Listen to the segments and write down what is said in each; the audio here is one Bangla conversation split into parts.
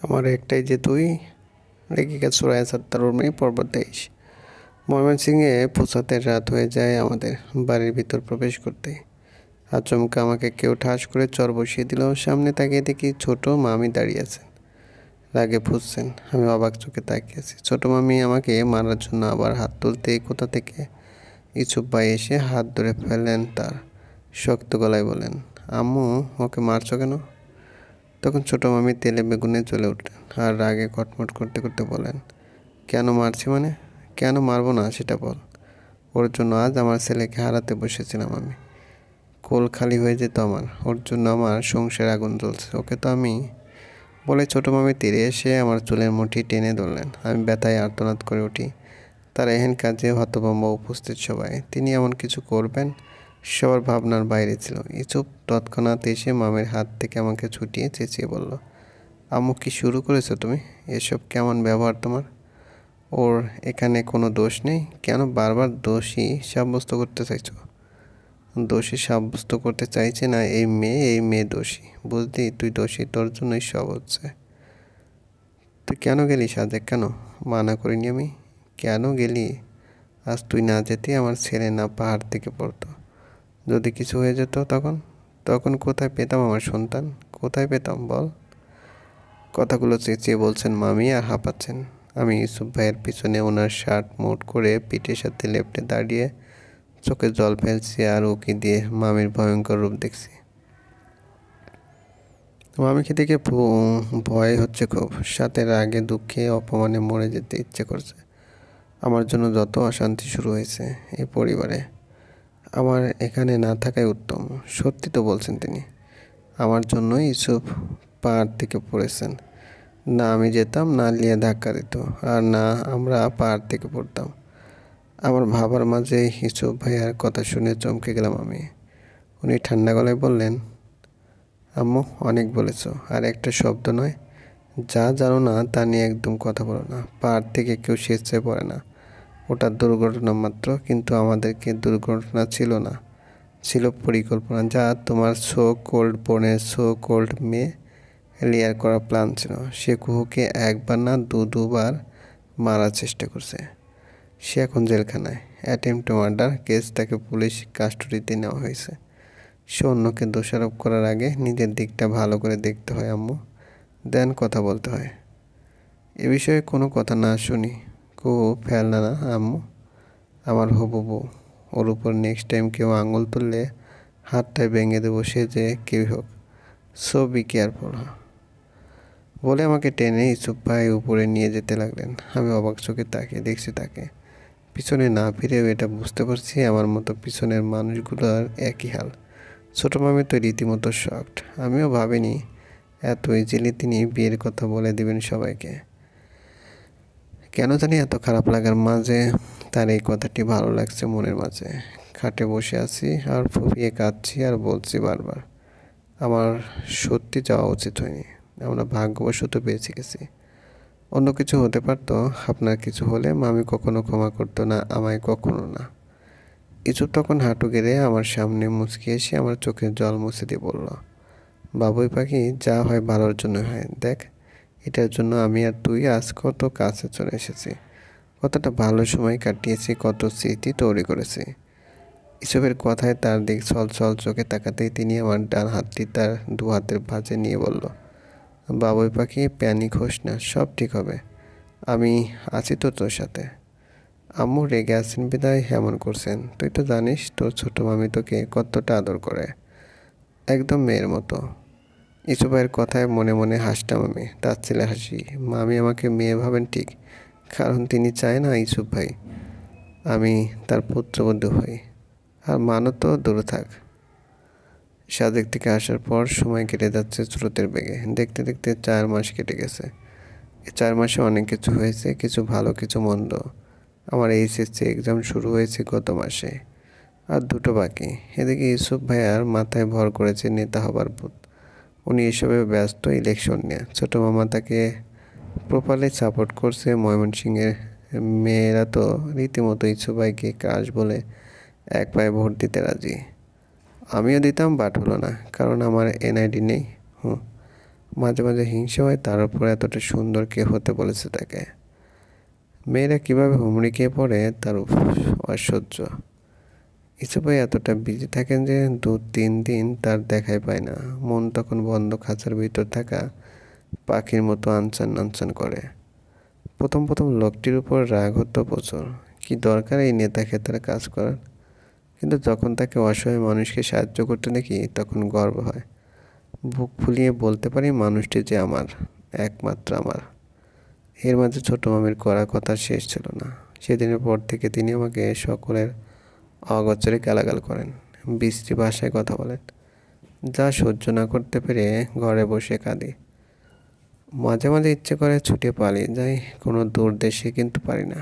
আমার একটাই যে তুই রেখিকা সুরায়া সাত্তার উর্মি পর্ব 23। ময়মনসিংহে পৌঁছাতে রাত হয়ে যায় আমাদের। বাড়ির ভিতর প্রবেশ করতে আচমকা আমাকে কেউ ঠাস করে চর বসিয়ে দিল। সামনে তাকিয়ে দেখি ছোট মামি দাঁড়িয়ে আছেন, রাগে ফুঁসছেন। আমি অবাক চোখে তাকিয়ে আছি। ছোট মামি আমাকে মারার জন্য আবার হাত তুলতে কোথা থেকে ইসুফ ভাই এসে হাত ধরে ফেলেন। তার শক্ত গলায় বলেন, আম্মু ওকে মারছো কেন? তখন ছোট মামি তেলে বেগুনে জ্বলে উঠলেন আর রাগে কটমট করতে করতে বলেন, কেন মারছি মানে? কেন মারবো না সেটা বল। ওর জন্য আজ আমার ছেলেকে হারাতে বসেছিলাম আমি। কোল খালি হয়ে যেত আমার। ওর জন্য আমার সংসারে আগুন জ্বলছে। ওকে তো আমি বলে ছোট মামি তীরে এসে আমার চুলের মুঠি টেনে ধরলেন। আমি ব্যথায় আর্তনাদ করে উঠি। তার এহেন কাজে হতভম্ব উপস্থিত সবাই। তিনি এমন কিছু করবেন সবার ভাবনার বাইরে ছিল। ইসুফ তৎক্ষণাৎ এসে মামির হাত থেকে আমাকে ছুটিয়ে চেঁচিয়ে বলল, আম্মু কি শুরু করেছো তুমি? এসব কেমন ব্যবহার তোমার? ওর এখানে কোনো দোষ নেই, কেন বারবার দোষী সাব্যস্ত করতে চাইছো? দোষী সাব্যস্ত করতে চাইছে না এই মেয়ে দোষী। বুঝলি তুই দোষী, তোর জন্যই সব হচ্ছে। তুই কেন গেলি সাজে? কেন মানা করিনি আমি? কেন গেলি? আজ তুই না যেতে আমার ছেলে না পাহাড় থেকে পড়তো। যদি কিছু হয়ে যেত তখন তখন কোথায় পেতাম আমার সন্তান? কোথায় পেতাম বল? কথাগুলো চেঁচিয়ে বলছেন মামি আর হাঁপাচ্ছেন। আমি ইউসুফ ভাইয়ের পিছনে ওনার শার্ট মোট করে পিঠের সাথে লেপ্টে দাঁড়িয়ে চোখে জল ফেলছি আর উকি দিয়ে মামির ভয়ঙ্কর রূপ দেখছি। মামিকে দেখে ভয় হচ্ছে খুব, সাথে রাগে দুঃখে অপমানে মরে যেতে ইচ্ছে করছে। আমার জন্য যত অশান্তি শুরু হয়েছে এই পরিবারে, আমার এখানে না থাকাই উত্তম। সত্যি তো বলছেন তিনি। আমার জন্যই ইউসুফ পাহাড় থেকে পড়েছেন। না আমি যেতাম, না লিয়ে ধাক্কা দিত, আর না আমরা পাহাড় থেকে পড়তাম। আমার ভাবার মাঝে ইউসুফ ভাইয়ার কথা শুনে চমকে গেলাম আমি। উনি ঠান্ডা গলায় বললেন, আম্মু অনেক বলেছ, আর একটা শব্দ নয়। যা জানো না তা নিয়ে একদম কথা বলো না। পাহাড় থেকে কেউ স্বেচ্ছায় পড়ে না। ওটা দুর্ঘটনা মাত্র, কিন্তু আমাদেরকে দুর্ঘটনা ছিল না, ছিল পরিকল্পনা। যা তোমার সো কোল্ড বোনের সো কোল্ড মেয়ে লিয়ার করার প্ল্যান ছিল। সে কুহুকে একবার না দুবার মারার চেষ্টা করছে। সে এখন জেলখানায়। অ্যাটেম্প টু মার্ডার কেস, তাকে পুলিশ কাস্টডিতে নেওয়া হয়েছে। সে অন্যকে দোষারোপ করার আগে নিজের দিকটা ভালো করে দেখতে হয় আম্মু, দেন কথা বলতে হয়। এ বিষয়ে কোনো কথা না শুনি কুহু ফেলনা না আম্মু, আমার হবু বউ। ওর উপর নেক্সট টাইম কেউ আঙুল তুললে হাতটায় ভেঙে দেবো, সে যে কেউই হোক। So be careful. বলে আমাকে টেনে ইসুফ ভাই উপরে নিয়ে যেতে লাগলেন। আমি অবাক চোখে তাকিয়ে দেখছি তাকে। পিছনে না ফিরেও এটা বুঝতে পারছি আমার মতো পিছনের মানুষগুলোর একই হাল। ছোটো মামি তো রীতিমতো শকড। আমিও ভাবিনি এত ইজিলি তিনি বিয়ের কথা বলে দিবেন সবাইকে। কেন জানি এত খারাপ লাগার মাঝে তার এই কথাটি ভালো লাগছে মনের মাঝে। খাটে বসে আছি আর ফুপিয়ে কাঁদছি আর বলছি বারবার, আমার সত্যি যাওয়া উচিত হয়নি। আমরা ভাগ্যবশত বেঁচে গেছি। অন্য কিছু হতে পারতো। আপনার কিছু হলে মামি কখনো ক্ষমা করতো না আমায়, কখনো না। কিছু তখন হাঁটু গেড়ে আমার সামনে মুচকি এসে আমার চোখের জল মুছে দিয়ে বলল, বাবুই পাখি, যা হয় ভালোর জন্য হয়। দেখ, এটার জন্য আমি আর তুই আজ কত কাছে চলে এসেছি, কতটা ভালো সময় কাটিয়েছি, কত স্মৃতি তৈরি করেছি। এসবের কথায় তার দিক ছল ছল চোখে তাকাতেই তিনি আমার ডান হাতটি তার দু হাতের ভাঁজে নিয়ে বলল, বাবুই পাখি, প্যানিক হোস না, সব ঠিক হবে। আমি আছি তো তোর সাথে। আম্মু রেগে আছেন বিদায় এমন করছেন। তুই তো জানিস তোর ছোট মামি তোকে কতটা আদর করে, একদম মেয়ের মতো। ইসু ভাইয়ের কথায় মনে মনে হাসতাম আমি, তার ছেলে হাসি। মামি আমাকে মেয়ে ভাবেন ঠিক, কারণ তিনি চায় না ইসুফ ভাই আমি তার পুত্রবধূ হই। আর মানও তো দূরে থাক। সাজেক থেকে আসার পর সময় কেটে যাচ্ছে স্রোতের বেগে। দেখতে দেখতে 4 মাস কেটে গেছে। এই 4 মাসে অনেক কিছু হয়েছে, কিছু ভালো কিছু মন্দ। আমার এইচএসসি এক্সাম শুরু হয়েছে গত মাসে, আর 2টো বাকি। এদিকে ইউসুফ ভাইয়ার মাথায় ভর করেছে নেতা হবার ভূত। উনি এসবে ব্যস্ত ইলেকশন নিয়ে। ছোটো মামা তাকে প্রপারলি সাপোর্ট করছে। ময়মনসিংহের মেয়েরা তো রীতিমতো ইউসুফ ভাইকে কাজ বলে এক পায়ে ভোট দিতে রাজি। আমিও দিতাম, বাট হলো না, কারণ আমার এনআইডি নেই। মাঝে মাঝে হিংসা হয় তার উপর এতটা সুন্দর কে হতে বলেছে তাকে। মেয়েরা কিভাবে হুমড়ি খেয়ে পড়ে তার অসহ্য। ইসু ভাই এতটা বিজি থাকেন যে 2-3 দিন তার দেখাই পায় না। মন তখন বন্ধ খাঁচার ভিতর থাকা পাখির মতো আনচান আনচান করে। প্রথম প্রথম লোকটির উপর রাগ হতো প্রচুর। কি দরকার এই নেতা খেতার কাজ করার। কিন্তু যখন তাকে অসহায় মানুষকে সাহায্য করতে দেখি তখন গর্ব হয়। বুক ফুলিয়ে বলতে পারি মানুষটি যে আমার, একমাত্র আমার। এর মাঝে ছোট মামির কড়া কথা শেষ ছিল না। সেদিনের পর থেকে তিনি আমাকে সকলের অগোচরে গালাগাল করেন, বিশ্রী ভাষায় কথা বলেন, যা সহ্য না করতে পেরে ঘরে বসে কাঁদি। মাঝে মাঝে ইচ্ছে করে ছুটে পালিয়ে যাই কোনো দূর দেশে, কিন্তু পারি না।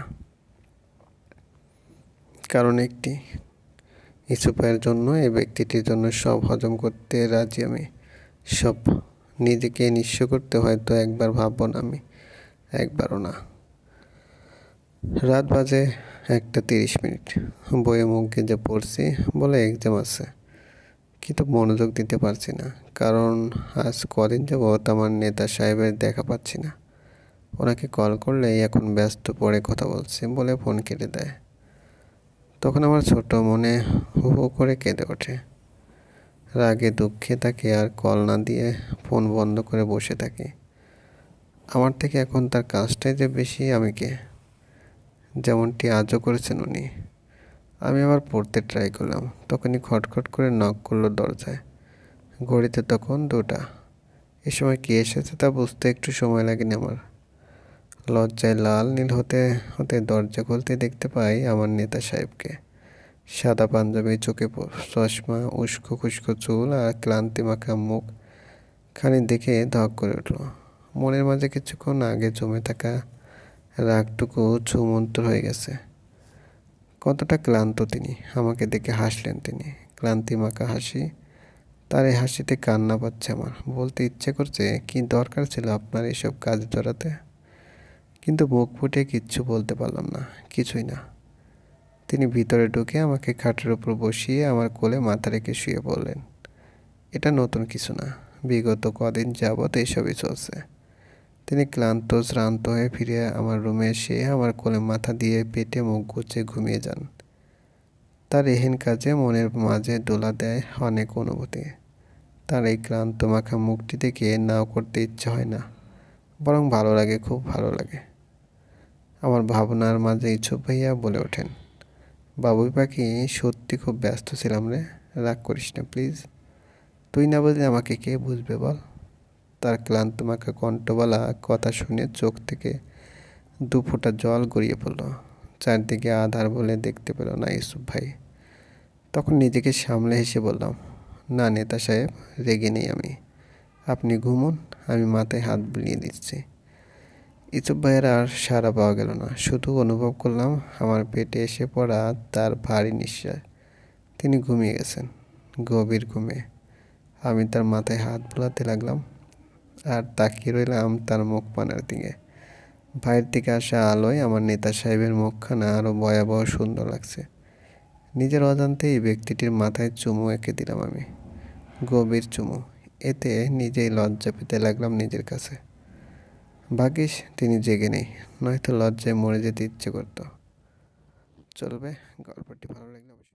কারণ একটি, ইসুফের জন্য, এই ব্যক্তিটির জন্য সব হজম করতে রাজি আমি। সব। নিজেকে নিঃস্ব করতে হয়তো একবার ভাববো না আমি, একবারও না। রাত বাজে 1:30। বইয়ে মুখ গেজে পড়ছি, বলে এক্সাম আছে, কিন্তু মনোযোগ দিতে পারছি না। কারণ আজ কদিন যাবৎ আমার নেতা সাহেবের দেখা পাচ্ছি না। ওনাকে কল করলেই এখন ব্যস্ত, পড়ে কথা বলছি বলে ফোন কেটে দেয়। তখন আমার ছোট মনে হু হু করে কেঁদে ওঠে। রাগে দুঃখে তাকে আর কল না দিয়ে ফোন বন্ধ করে বসে থাকি। আমার থেকে এখন তার কাজটাই যে বেশি, আমি কে? যেমনটি আজও করেছেন উনি। আমি আবার পড়তে ট্রাই করলাম, তখনই খটখট করে নক করলো দরজায়। ঘড়িতে তখন 2টা। এ সময় কে এসেছে তা বুঝতে একটু সময় লাগেনি আমার। লজ্জায় লাল নীল হতে হতে দরজা খুলতে দেখতে পাই আমার নেতা সাহেবকে। সাদা পাঞ্জাবি, চোখে চশমা, উস্কো খুস্কো চুল আর ক্লান্তি মাখা মুখ খানি দেখে ধক করে উঠল। মনের মাঝে কিছুক্ষণ আগে জমে থাকা রাগটুকু ছুমন্তর হয়ে গেছে। কতটা ক্লান্ত তিনি। আমাকে দেখে হাসলেন তিনি, ক্লান্তি মাখা হাসি। তার এই হাসিতে কান্না পাচ্ছে আমার। বলতে ইচ্ছে করছে, কি দরকার ছিল আপনার এসব কাজ জড়াতে, কিন্তু মুখ ফুটে কিচ্ছু বলতে পারলাম না, কিছুই না। তিনি ভিতরে ঢুকে আমাকে খাটের উপর বসিয়ে আমার কোলে মাথা রেখে শুয়ে পড়লেন। এটা নতুন কিছু না, বিগত কদিন যাবৎ এসবই চলছে। তিনি ক্লান্ত শ্রান্ত হয়ে ফিরে আমার রুমে এসে আমার কোলে মাথা দিয়ে পেটে মুখ গুজে ঘুমিয়ে যান। তার এহেন কাজে মনের মাঝে দোলা দেয় অনেক অনুভূতি। তার এই ক্লান্ত মাখা মুখটি দেখে নাও করতে ইচ্ছে হয় না, বরং ভালো লাগে, খুব ভালো লাগে। আমার ভাবনার মাঝে ইচ্ছুক ভাইয়া বলে ওঠেন, বাবুই পাখি, সত্যি খুব ব্যস্ত ছিলাম রে, রাগ করিস না প্লিজ। তুই না বুঝলে আমাকে কে বুঝবে বল। তার ক্লান্ত মাখা কণ্ঠ বলা কথা শুনে চোখ থেকে 2 ফোঁটা জল গড়িয়ে পড়ল। চারদিকে আধার বলে দেখতে পেল না ইউসুফ ভাই। তখন নিজেকে সামলে হেসে বললাম, না নেতা সাহেব, রেগে নেই আমি। আপনি ঘুমুন, আমি মাথায় হাত বুলিয়ে দিচ্ছি। ইউসুফ ভাইয়ের আর সাড়া পাওয়া গেল না। শুধু অনুভব করলাম আমার পেটে এসে পড়া তার ভারী নিঃশ্বাস। তিনি ঘুমিয়ে গেছেন, গভীর ঘুমে। আমি তার মাথায় হাত বোলাতে লাগলাম আর তাকিয়ে রইলাম তার মুখ পানার দিকে। বাইরের থেকে আসা আলোয় আমার নেতা সাহেবের মুখখানা আরও ভয়াবহ সুন্দর লাগছে। নিজের অজান্তেই এই ব্যক্তিটির মাথায় চুমু এঁকে দিলাম আমি, গভীর চুমু। এতে নিজেই লজ্জা পেতে লাগলাম নিজের কাছে। ভাগ্যিস তিনি জেগে নেই, নয়তো লজ্জায় মরে যেতে ইচ্ছে করতো। চলবে, গল্পটি ভালো লাগলে অবশ্যই।